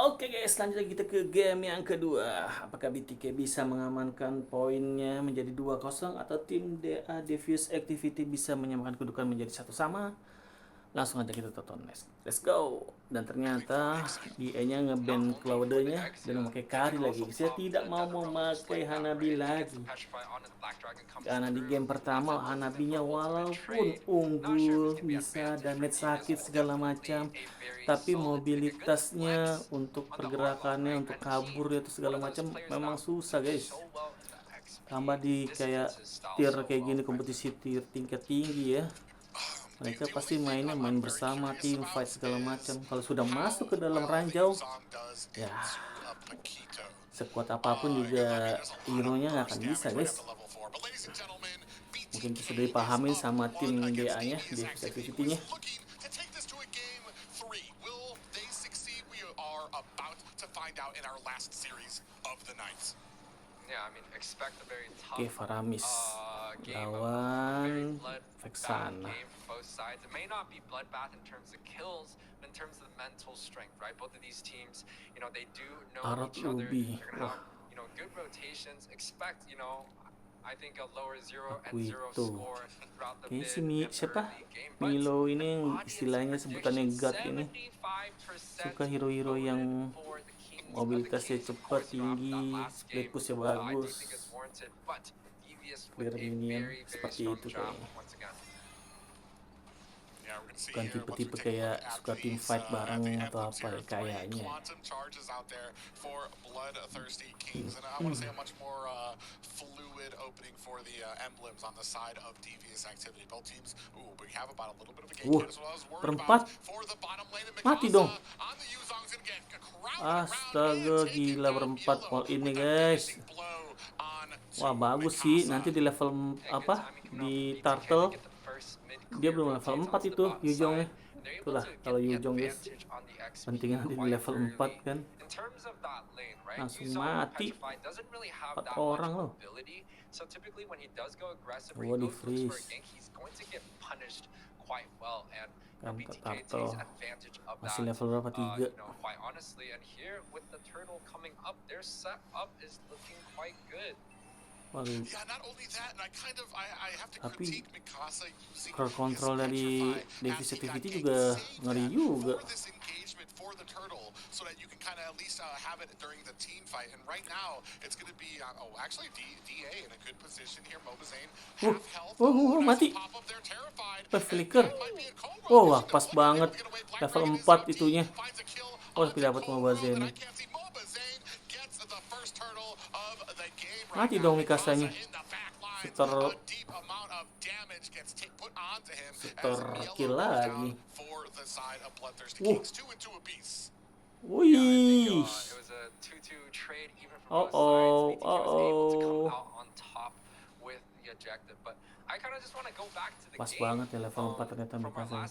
Oke guys, selanjutnya kita ke game yang kedua. Apakah BTK bisa mengamankan poinnya menjadi 2-0 atau tim DA Devious Activity bisa menyamakan kedudukan menjadi 1-1? Langsung aja kita tonton. Let's go. Dan ternyata DA-nya nge-ban Cloud-nya dan memakai Kari lagi. Saya tidak mau memakai Hanabi lagi. Karena di game pertama Hanabinya walaupun unggul bisa damage sakit segala macam, tapi mobilitasnya untuk pergerakannya untuk kabur itu segala macam memang susah guys. Tambah di kayak tier kayak gini, kompetisi tier tingkat tinggi ya, mereka pasti mainnya main bersama, tim fight segala macam. Kalau sudah masuk ke dalam ranjau ya sekuat apapun juga hero nya nggak akan bisa guys. Mungkin itu sudah dipahamin sama tim DA nya, Devious Activity nya. Oke, Faramis lawan Vexana. Arot Ubi. Wah. Aku itu kayaknya siapa Milo ini istilahnya sebutannya God ini suka hero-hero yang mobilitasnya cepat, tinggi, split push-nya bagus, clear minion, seperti itu kayaknya. Bukan tipe-tipe kayak suka tim fight bareng atau apa ya kayaknya. Perempat mati dong. Astaga, gila berempat all ini guys. Wah bagus sih, nanti di level apa di turtle dia belum level 4 itu Yujongnya. Itulah kalau Yujong guys, pentingnya nanti di level 4 kan. Langsung mati 4 orang loh. Oh di freeze kan turtle masih level berapa 3. Waduh. Tapi crowd control dari Devious Activity juga ngeri juga. Mati. Flicker. Wah, pas banget level 4 itunya. Oh, tapi dapat Mobazane. Mati dong Mikasanya. Seter kill lagi. Wih. Pas banget ya level 4 ternyata Mikasanya.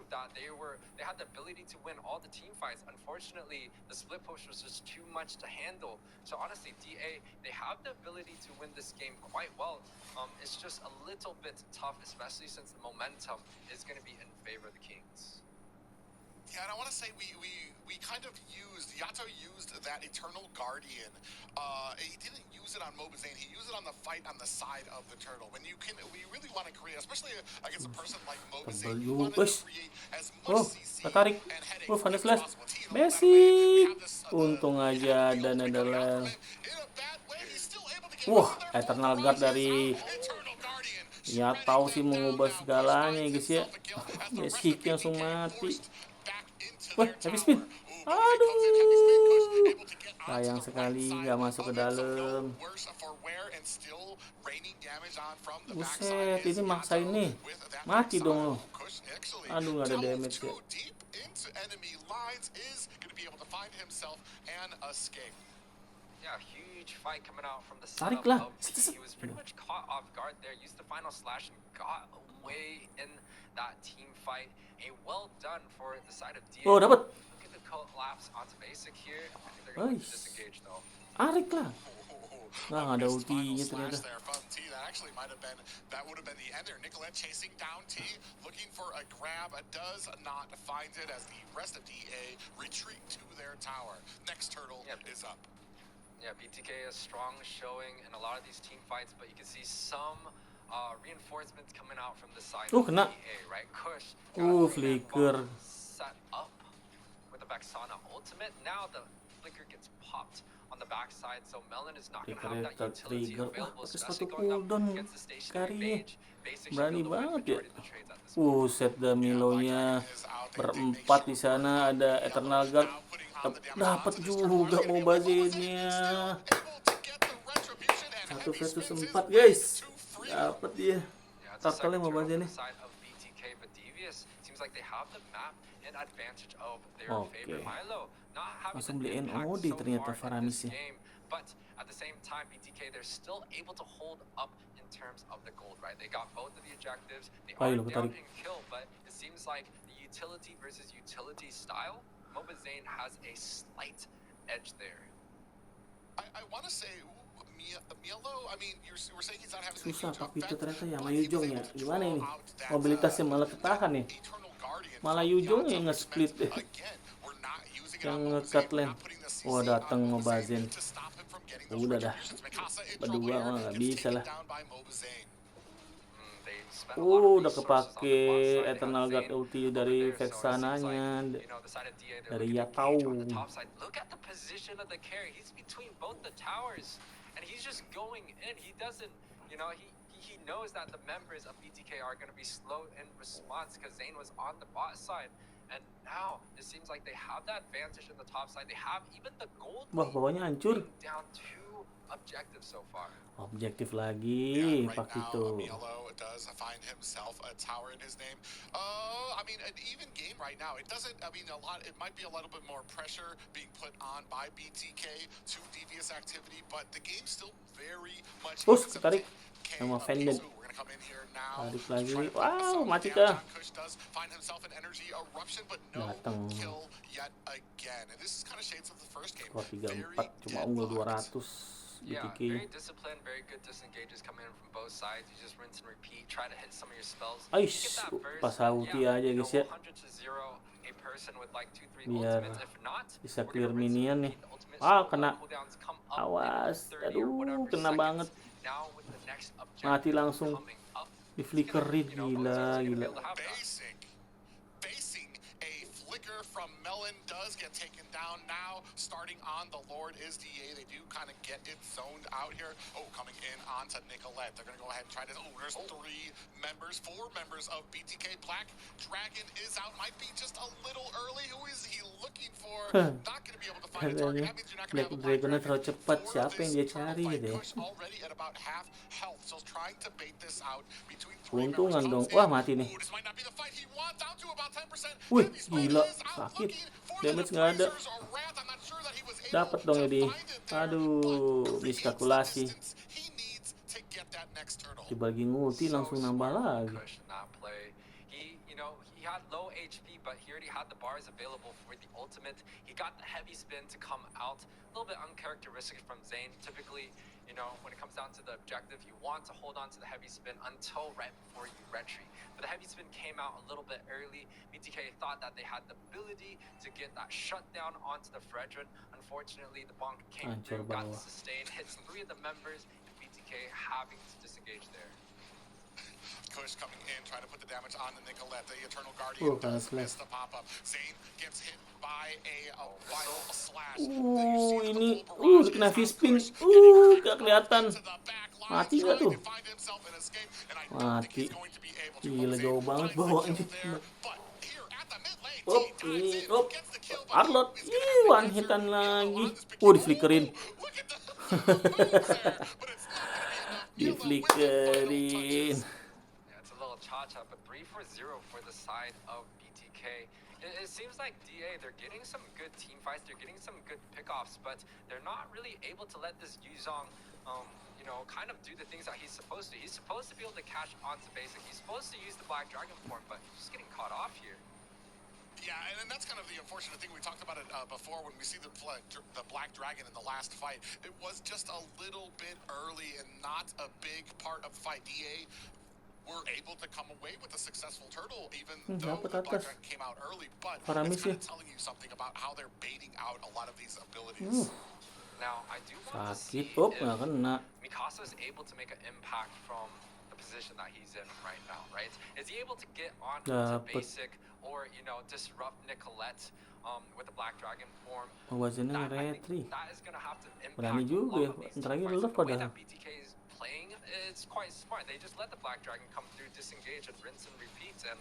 They had the ability to win all the team fights. Unfortunately, the split push was just too much to handle. So honestly, DA, they have the ability to win this game quite well. It's just a little bit tough, especially since the momentum is going to be in favor of the Kings. Yeah, and I want to say we kind of used, Yato used that Eternal Guardian. He didn't use it on Mobazane, he used it on the fight on the side of the turtle. When we really want to create, especially against a person like Mobazane, you want to create as much CC and headache as possible. Basic. Untung aja dan adalah Eternal Guard dari ya tahu sih mengubah segalanya guys ya. Basic langsung mati. Wah, heavy spin. Aduh. Sayang sekali gak masuk ke dalam. Buset, ini maksain nih. Mati dong lo. Aduh, gak ada damage ya. Tarik lah. Oh, dapat. collapse onto basic here. I think they're going to disengage though. Arik lah. Nggak ada Missed ultinya final ternyata. slash there from T. That would have been the end there. Nicolette chasing down T, looking for a grab, does not find it as the rest of DA retreat to their tower. Next turtle is up. Yeah, BTK is strong showing in a lot of these team fights, but you can see some reinforcements coming out from the side of kena. DA, right? Kush got a three-man Flicker. bomb set up with the Vexana ultimate. Now the flicker gets popped on the backside, so Melon is not going to have that utility available, especially going up against the stationary mage. Basic Berani should be able to win banget ya. majority of the trades at this point. Set Damilonya berempat di sana, ada Eternal Guard. Dapat juga Mobazennya. 1 versus 4 guys. Dapat dia. Totalnya Mobazennya. Oke. Langsung beli NOD ternyata Faramisnya. But at the same time, BTK they're still able to hold up in terms of the gold, right? They got both of the objectives. They are down in kill, but it seems like the utility versus utility style, Mobazane has a slight edge there. I want to say Mielo, I mean, we're saying he's not having the Susah huge tapi itu effect, ternyata ya sama but he was Yujong ya. able to Gimana draw ini? out that, Mobilitasnya malah ketahan nih. Eternal Guardian Malah from Yujong Yato, yang which nge-split meant, again, we're not using it yang on nge-cut Mobazane, we're lane. not putting the CC Wah, datang on Mobazen. to stop him from getting those Udah dah. retributions. Mikasa in Berdua trouble mah here, nggak gets bisa taken lah. down by Mobazane. They spent a lot of Udah resources kepake on the bot side. They Eternal have Guard Zane ulti over dari there, so it seems Vexananya, like, the side of DA, they're dari looking to Yatau. engage on the top side. Look at the position of the carry. He's between both the towers, and he's just going in. He doesn't, he knows that the members of BTK are going to be slow in response because Zane was on the bot side. And now it seems like they have that advantage in the top side. They have even the gold Wah, bawahnya hancur. down 2 objectives so far. Objektif lagi, Right Pak now, Kito. Mielo does find himself a tower in his name. I mean, an even game right now. It doesn't. I mean, it might be a little bit more pressure being put on by BTK to devious activity, but the game's still very much. Tarik sama Vended. Tarik lagi. Wow, mati kah? Datang. Skor 3-4, cuma unggul 200. Yeah, BTK. very disciplined, very good disengages coming in from both sides. You just rinse and repeat, try to hit some of your spells. Aish, pas ulti aja guys ya. 100 to 0, a person with like 2-3 Biar ultimates. If not, bisa we're clear gonna rinse and minion nih. repeat the ultimates, Ah, so kena. cooldowns come up, Awas, maybe 30 or aduh, whatever kena seconds. banget. Now with the next objective Mati langsung. coming up, Di flickerin, you know, gila, Mozane's gonna be gila. able to have that. Basing a flicker from Melon does get taken down now. Starting on the Lord is DA. They do kind of get it zoned out here. Oh, coming in onto Nicolette. They're going to go ahead and try to. Oh, there's 4 members of BTK. Black Dragon is out. Might be just a little early. Who is he looking for? Not going to be able to find a target. That means you're not going to have a Black Dragon terlalu Dragon cepat. for Siapa yang dia this cari fight. deh? Kush already at about half health. So trying to bait this out between 3 Untungan members. dong. Wah, mati nih. Ooh, this might not be the fight he wants. Down to about 10%. Wih, Heavy Spine gila, is out sakit. looking for Damage the nggak ada. Blazers or Wrath. I'm not sure that he was able Dapat dong to ini. find it there, Aduh, but miskalkulasi. creates the distance he needs to get that next turtle. Dibagi ngulti langsung nambah lagi. Kush in that play. He had low HP, but he already had the bars available for the ultimate. He got the heavy spin to come out. A little bit uncharacteristic from Zane. Typically, when it comes down to the objective, you want to hold on to the heavy spin until right before you retreat. But the heavy spin came out a little bit early. BTK thought that they had the ability to get that shutdown onto the Fredrin. Unfortunately, the bonk came through, got the sustain, hits 3 of the members, and BTK having to disengage there. Kush coming in, trying to put the damage on the Nicolette. The Eternal Guardian does miss the pop-up. Zane gets hit by a wild slash. Ini, kena V-spin. Gak kelihatan. Mati gak tuh? Mati. Gila, jauh banget bawahnya. Ini, Arlot. One hitan lagi. Di flickerin. Di flickerin. Cha-cha, but 3-0 for the side of BTK. It seems like DA, they're getting some good team fights, they're getting some good pickoffs, but they're not really able to let this Yuzong, kind of do the things that he's supposed to. He's supposed to be able to catch onto basic. He's supposed to use the Black Dragon form, but he's just getting caught off here. Yeah, and that's kind of the unfortunate thing. We talked about it before when we see the Black Dragon in the last fight. It was just a little bit early and not a big part of the fight. DA were able to come away with a successful turtle, even though Dapat the Black atas. Dragon came out early. But Faramis it's kind ya. of telling you something about how they're baiting out a lot of these abilities. Now, I do want to Sakit. see Oh, if nggak kena. Mikasa is able to make an impact from the position that he's in right now, right? Is he able to get on to Dapat. basic or, disrupt Nicolette with the Black Dragon form? Wajannya That, I think nge-retry. that is going to have to impact Berani a juga lot ya. of these Ntar lagi team fights. love The way padahal. that BTK is playing, it's quite smart. They just let the Black Dragon come through, disengage, and rinse and repeat, and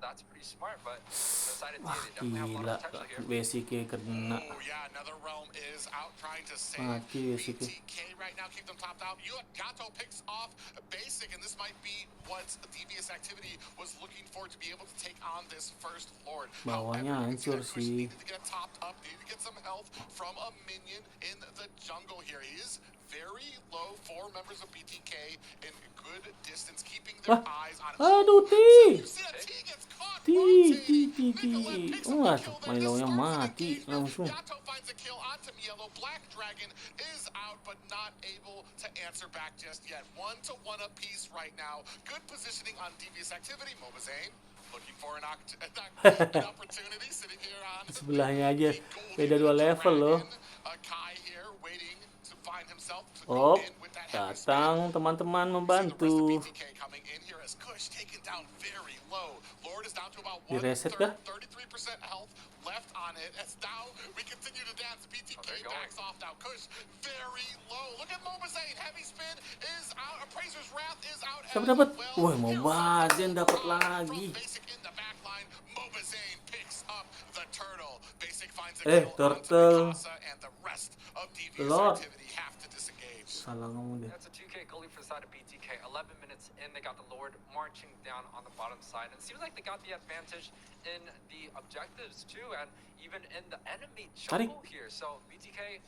that's pretty smart. But inside of DA, they definitely have a lot Gila. of potential here. Btk kena. Oh yeah, another realm is out trying to save Mati Btk. BTK right now, keep them topped out. Yato picks off basic, and this might be what Devious Activity was looking for to be able to take on this first Lord. Bawahnya However, hancur Kush sih. needed to get topped up, needed to get some health from a minion in the jungle here. He is very low. 4 members of BTK in good distance, keeping their eyes on him. Aduh, So Ti. you see that T gets caught Ti. rotating. Nicolette picks up Wah, the kill there. Milo This yang starts an mati engagement. langsung. Yato finds a kill onto Mielo. Black Dragon is out, but not able to answer back just yet. 1-1 apiece right now. Good positioning on Devious Activity. Mobazane looking for an opportunity, sitting here on Sebelahnya aja. the Beda 2 Golden level loh. Dragon. Kai here waiting to find himself to Oh, go in with that heavy spin. datang teman-teman See the rest of membantu. BTK coming in here as Kush taken down very low. Lord is down to about Di reset kah? 33% health left on it. As now we continue to dance. BTK backs off now. Kush very low. Look at Mobazane. Heavy spin is out. Appraiser's Wrath is out Siapa as dapat? well. Wah, Mobazane dapat lagi. From Basic in the back line, Mobazane picks up the turtle. Basic finds a kill turtle. onto Mikasa, and the rest of Devious Lord. Activity have to disengage. Salah ngomong dia. That's a 2K goalie for the side of BTK. 11 minutes in, they got the Lord marching down on the bottom side. And it seems like they got the advantage in the objectives too, and even in the enemy jungle here. So BTK,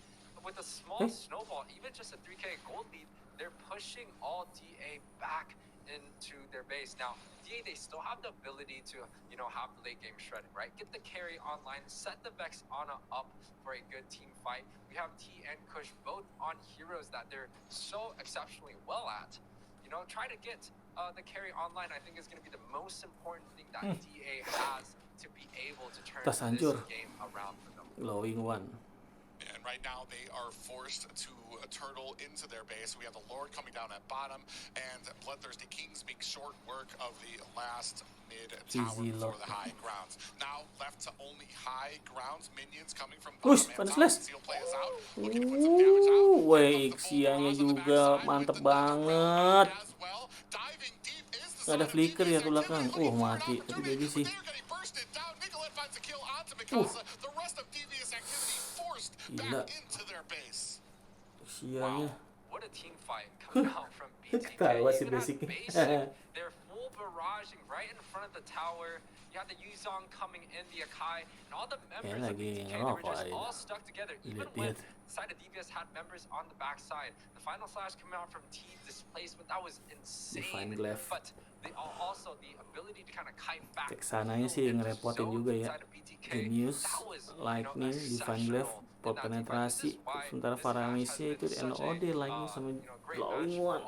with a small snowball, even just a 3K gold lead, they're pushing all DA back into their base. Now, DA, they still have the ability to, have the late game shredded, right? Get the carry online, set the Vex Ana up for a good team fight. We have T and Kush both on heroes that they're so exceptionally well at. Try to get the carry online, I think, is going to be the most important thing that DA has to be able to turn Tas this hancur. game around for them. Glowing one. And right now they are forced to turtle into their base. We have the Lord coming down at bottom, and Bloodthirsty Kings make short work of the last mid tower Easy before Lord. the high grounds. Now left to only high grounds. Minions coming from Wush, bottom and panas top. flash. Seal play is out. Looking to put some damage out. Weh, Xianya juga mantep banget. As well. Diving deep is the Gak ada side of flicker ya Devious ke belakang. Activity, looking for an Mati. Tapi opportunity, jadi but sih. they're getting bursted down. Nicolette finds a kill onto Mikasa. The rest of Devious Activity forced Gila. back into their base. Xianya. What a team fight coming out from BTK. Ketawa sih Even at basicnya. basic, they're full barraging right in front of the tower. You had the Yuzong coming in, the Akai, and all the members of lagi BTK, they were just ngerokok all aja. stuck together. Even when Lihat. the side of DBS had members on the backside. The final slash coming out from T displacement, that was insane. Divine Glaive. But they also the ability to kind of kite back. Cek sananya sih ngerepotin juga ya. Genius, Lightning, Divine Glaive, pop penetrasi. Sementara Faramisnya itu di NOD lagi sama Glowing One.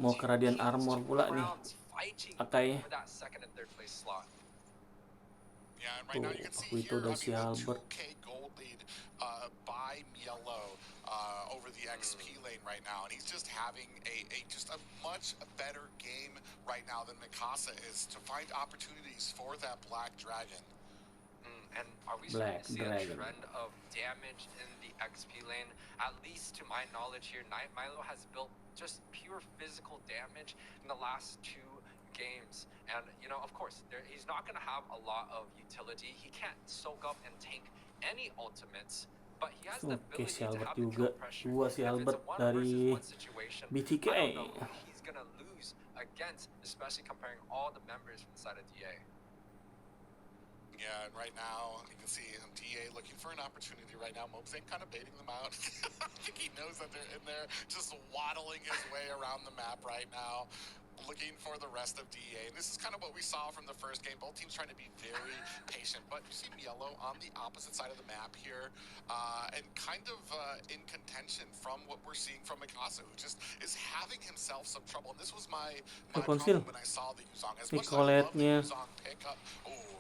Mau keradian armor pula nih. Akai. Yeah, and right now you can see Itu here, udah si a Albert. 2K gold lead by Mielo over the XP lane right now, and he's just having just a much better game right now than Mikasa is to find opportunities for that Black Dragon. And are we starting to see a trend of damage in the XP lane? At least to my knowledge here, Night Milo has built just pure physical damage in the last 2 games. And, of course, he's not going to have a lot of utility. He can't soak up and tank any ultimates. But he has the ability si to Albert have the juga. kill pressure. Dua si If it's a Albert 1 dari versus 1 situation, BTK. I don't know who he's going to lose against, especially comparing all the members from the side of DA. Yeah, and right now, you can see DA looking for an opportunity right now. Mobazane kind of baiting them out. I think he knows that they're in there, just waddling his way around the map right now. looking for the rest of DA. And this is kind of what we saw from the first game. Both teams trying to be very patient. But you see Yellow on the opposite side of the map here, and kind of in contention from what we're seeing from Mikasa, who just is having himself some trouble. And this was my problem when I saw the Yuzong. As much as I love the Yuzong pickup,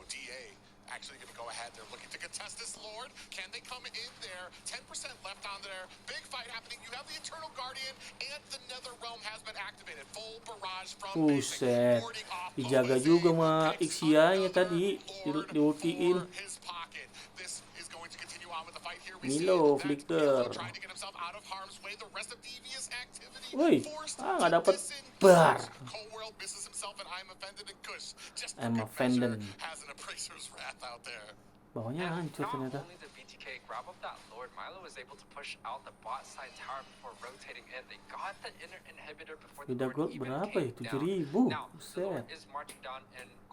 DA actually going to go ahead. They're looking to contest this Lord. Can they come in there? 10% left on there. Big fight happening. You have the Eternal Guardian and the Nether Realm has been activated. Full barrage from Buset. Dijaga juga sama Ixia-nya tadi. Diultiin. Milo flicker. Woi, nggak dapet bar. I'm offended. Bawahnya hancur ternyata. BTK grab up that Lord, Milo was able to push out the bot side tower before rotating in. They got the inner inhibitor before the Lord even berapa ya? 7.000. Buset.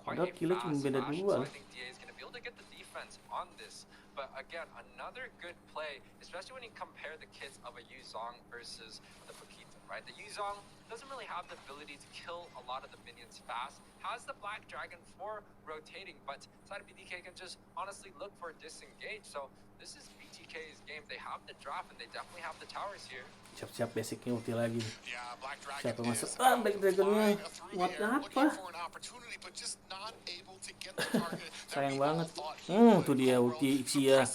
Padahal kilo cuma beda 2. So I think DA is going to be able to get the defense on this. But again, another good play, especially when you compare the kits of a Yuzong versus the Pokita, right? The Yuzong doesn't really have the ability to kill a lot of the minions fast, has the Black Dragon for rotating, but side of BTK can just honestly look for disengage. So this is BTK's game. They have the draft and they definitely have the towers here. Siap-siap basicnya ulti lagi. Siapa masuk? Black Dragonnya buat apa? Sayang banget. Tuh dia ulti Ixia.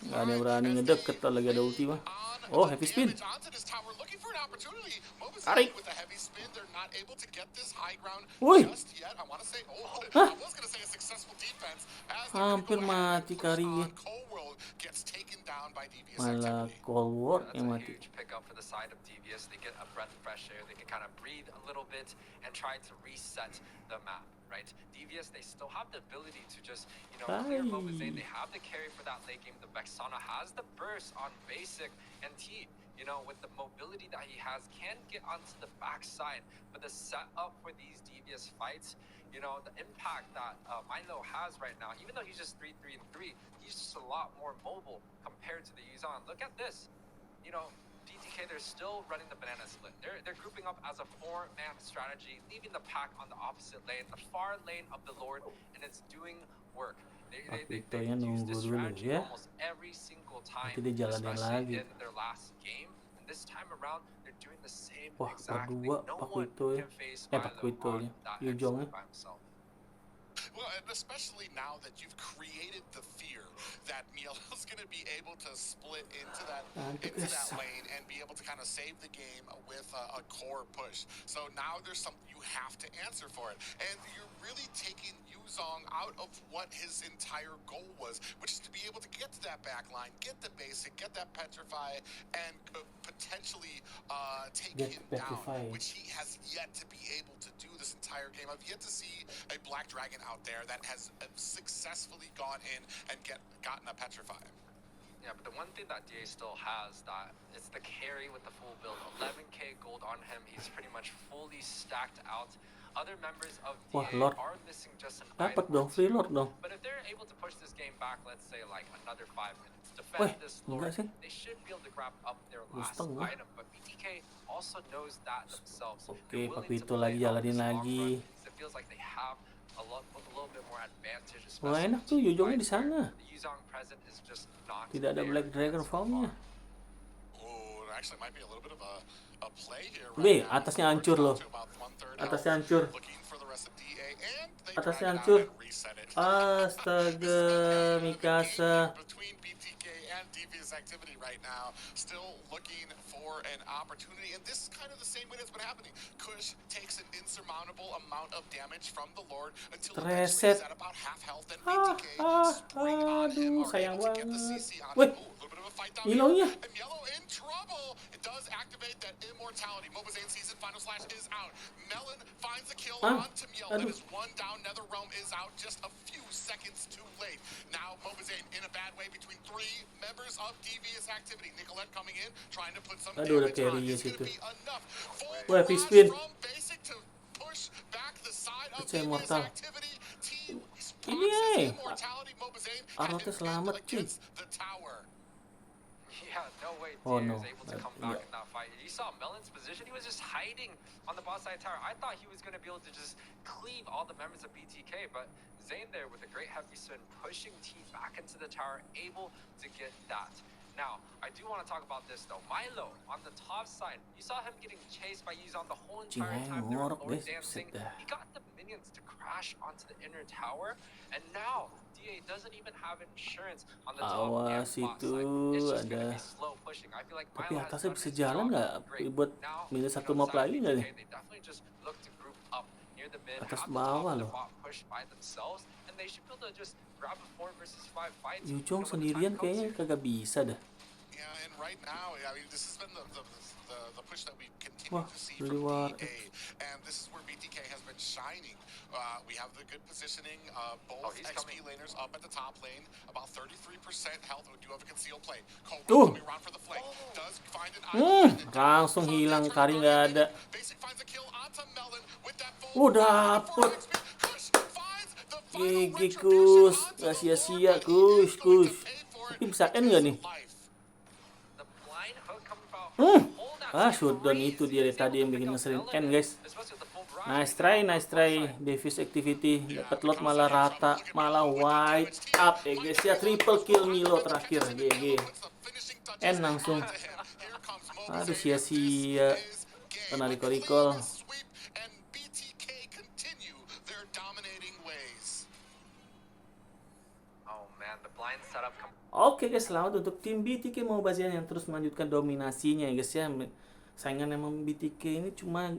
Gak ada yang berani ngedeket kalau lagi ada ulti mah. Oh, heavy spin. Tarik. Woi. Hah? Hampir mati karinya. Malah Cold War yang mati. They get a breath of fresh air. They can kind of breathe a little bit and try to reset the map, right? Devious, they still have the ability to just, clear Mobazane. They have the carry for that late game. The Vexana has the burst on basic, and T, with the mobility that he has, can get onto the backside. But the setup for these Devious fights, the impact that Milo has right now, even though he's just 3-3-3, he's just a lot more mobile compared to the Yuzon. Look at this, BTK, they're still running the banana split. They're grouping up as a 4-man strategy, leaving the pack on the opposite lane, the far lane of the Lord, and it's doing work. They use this strategy almost every single time, especially in their last game. And this time around, they're doing the same exact thing. No one can face Milo on that X by himself. Well, and especially now that you've created the fear that Mielo's going to be able to split into that lane and be able to kind of save the game with a core push. So now there's something you have to answer for it. And you're really taking Yuzong out of what his entire goal was, which is to be able to get to that back line, get the basic, get that petrify, and potentially take him down, which he has yet to be able to do this entire game. I've yet to see a Black Dragon out there that has successfully gone in and gotten a petrify. Yeah, but the one thing that DA still has, that it's the carry with the full build. 11k gold on him. He's pretty much fully stacked out. Other members of DA are missing just an item or two. But if they're able to push this game back, let's say like another 5 minutes, defend this Lord, they should be able to grab up their last item. But BTK also knows that themselves. Oke, Papito lagi jalanin lagi. It feels like they have a little bit more advantage. Wah, enak tuh Yuzongnya di sana. Tidak ada Black Dragon farmnya. B, atasnya hancur loh. Atasnya hancur. Atasnya hancur. Astaga, Mikasa. Activity right now, still looking for an opportunity, and this is kind of the same way that's been happening. Kush takes an insurmountable amount of damage from the Lord until eventually he's at about half health, and BTK spring on him, are able to get the CC on him. A little bit of a fight down here, and Yellow in trouble. It does activate that immortality. Mobazane season final slash is out. Melon finds the kill onto Yellow. It is one down. Nether Realm is out just a few seconds too late. Now Mobazane in a bad way between 3 members of Devious Activity. Nicolette coming in, trying to put some damage on. It's going to be enough. Full barrage from basic to push back the side of Devious Activity. Team Ini immortality. Mobazane Arnoldnya selamat cuy. the tower. Yeah, no way Oh DA no. was able to come Yeah. back in that fight. You saw Melon's position, he was just hiding on the bot side tower. I thought he was going to be able to just cleave all the members of BTK, but Zane there with a great heavy spin, pushing T back into the tower, able to get that. Now, I do want to talk about this though. Milo on the top side, you saw him getting chased by Yuzon the whole entire time they were Ngorok, forward guys. dancing. Buset dah. He got the minions to crash onto the inner tower, and now DA doesn't even have insurance on the top and Awas bot itu side. It's just gonna ada. be slow pushing. I feel like Tapi Milo has atasnya done bisa his jalan job nggak great. buat Now, milih you satu know, map Zach lagi nggak nih? BTK, they definitely just look to group up near the mid, Atas have the top bawah of the loh. bot push by themselves, and they should be able to just grab a 4 versus 5 fight. Yujong when the time sendirian comes kayaknya here. kagak bisa dah. Yeah, and right now, I mean, this has been the push that we continue Wah, to see beli from war. DA, and this is where BTK has been shining. We have the good positioning, both he's XP coming. laners up at the top lane, about 33% health. We do have a concealed play. Cobra Tuh. coming around for the flank. Does find an Langsung hilang, Kari nggak ada. Basic finds a kill onto Melon with that Dapet. Kush finds the final GG retribution Kus, onto nggak the sia-sia Lord, but he is Kus, going to Kus. pay for it Tapi bisa with end nggak his nih? life. The blind hook coming from hold that Shutdown crazy. itu dia dari He's tadi able yang to bikin pick up ngeselin Melon, end, guys. especially with the full barrage Nice coming try, down nice on try. both sides. Devious activity dapat lot malah rata, malah white up ya guys ya. Triple kill Milo terakhir, GG. End langsung. Aduh, sia-sia. Kena recall. Oh man, the blind setup Oke guys, selamat untuk tim BTK Mendapatkan yang terus melanjutkan dominasinya ya guys ya. Saingan emang BTK ini cuma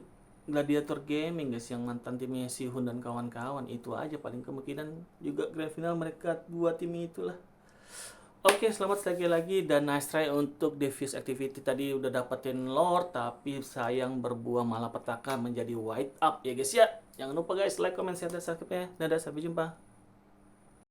Gladiator Gaming guys, yang mantan timnya Sihun dan kawan-kawan. Itu aja, paling kemungkinan juga grand final mereka dua tim itulah. Oke, selamat sekali lagi dan nice try untuk Devious Activity. Tadi udah dapetin lore, tapi sayang Berbuah Malapetak menjadi white up ya guys ya. Jangan lupa guys, like, comment, share, dan subscribe-nya. Dadah, sampai jumpa.